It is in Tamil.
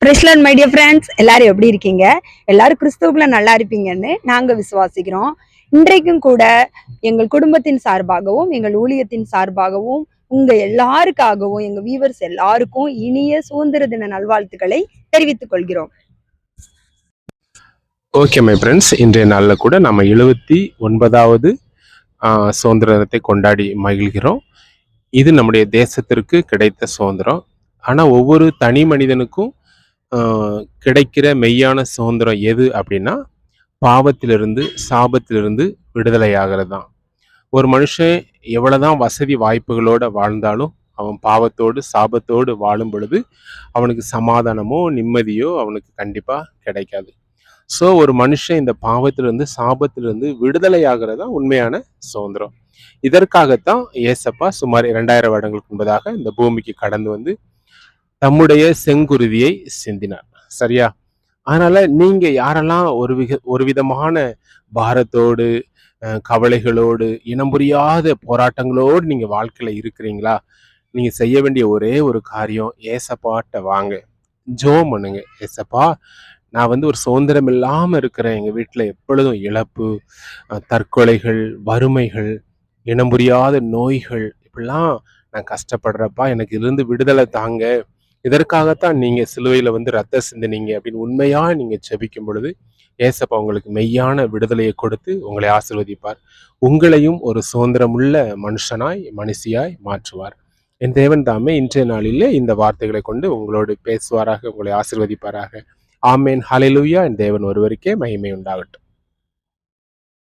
பிரைஸ்லார்ட் மை டியர் ஃப்ரெண்ட்ஸ், எல்லாரும் எப்படி இருக்கீங்க? எல்லாரும் கிறிஸ்துவுக்குள்ள நல்லா இருப்பீங்கன்னு நாங்க விசுவாசிக்கிறோம். இன்றைக்கும் கூட எங்கள் குடும்பத்தின் சார்பாகவும் எங்கள் ஊழியத்தின் சார்பாகவும் உங்க எல்லாருக்காகவும் எங்க வியூவர்ஸ் எல்லாருக்கும் இனிய சுதந்திர தின நல்வாழ்த்துக்களை தெரிவித்துக் கொள்கிறோம். ஓகே மை ஃப்ரெண்ட்ஸ், இன்றைய நாளில் கூட நம்ம 79வது சுதந்திர தினத்தை கொண்டாடி மகிழ்கிறோம். இது நம்முடைய தேசத்திற்கு கிடைத்த சுதந்திரம். ஆனால் ஒவ்வொரு தனி மனிதனுக்கும் கிடைக்கிற மெய்யான சுதந்திரம் எது அப்படின்னா, பாவத்திலிருந்து சாபத்திலிருந்து விடுதலை ஆகிறது தான். ஒரு மனுஷன் எவ்வளவுதான் வசதி வாய்ப்புகளோட வாழ்ந்தாலும் அவன் பாவத்தோடு சாபத்தோடு வாழும் பொழுது அவனுக்கு சமாதானமோ நிம்மதியோ அவனுக்கு கண்டிப்பா கிடைக்காது. ஸோ ஒரு மனுஷன் இந்த பாவத்திலிருந்து சாபத்திலிருந்து விடுதலை ஆகிறது தான் உண்மையான சுதந்திரம். இதற்காகத்தான் ஏசப்பா சுமார் 2000 வருடங்களுக்கு முன்பதாக இந்த பூமிக்கு கடந்து வந்து தம்முடைய செங்குருதியை சிந்தினார். சரியா? அதனால நீங்க யாரெல்லாம் ஒரு விதமான பாரத்தோடு கவலைகளோடு இனம் புரியாத போராட்டங்களோடு நீங்க வாழ்க்கையில இருக்கிறீங்களா, நீங்க செய்ய வேண்டிய ஒரே ஒரு காரியம், ஏசப்பாட்ட வாங்க, ஜெபம் பண்ணுங்க. ஏசப்பா, நான் வந்து ஒரு சுதந்திரம் இல்லாம இருக்கிறேன். எங்க வீட்டுல எப்பொழுதும் இழப்பு, தற்கொலைகள், வறுமைகள், இனம் புரியாத நோய்கள், இப்படிலாம் நான் கஷ்டப்படுறப்பா, எனக்கு இருந்து விடுதலை தாங்க. இதற்காகத்தான் நீங்க சிலுவையில வந்து ரத்த சிந்தினீங்க அப்படின்னு உண்மையா நீங்க ஜெபிக்கும் பொழுது ஏசப்பா உங்களுக்கு மெய்யான விடுதலையை கொடுத்து உங்களை ஆசீர்வதிப்பார். உங்களையும் ஒரு சுதந்திரமுள்ள மனுஷனாய் மனுஷியாய் மாற்றுவார். என் தேவன் தாமே இன்றைய நாளிலே இந்த வார்த்தைகளை கொண்டு உங்களோடு பேசுவாராக, உங்களை ஆசீர்வதிப்பாராக. ஆமேன். ஹல்லேலூயா. என் தேவன் ஒருவருக்கே மகிமை உண்டாகட்டும்.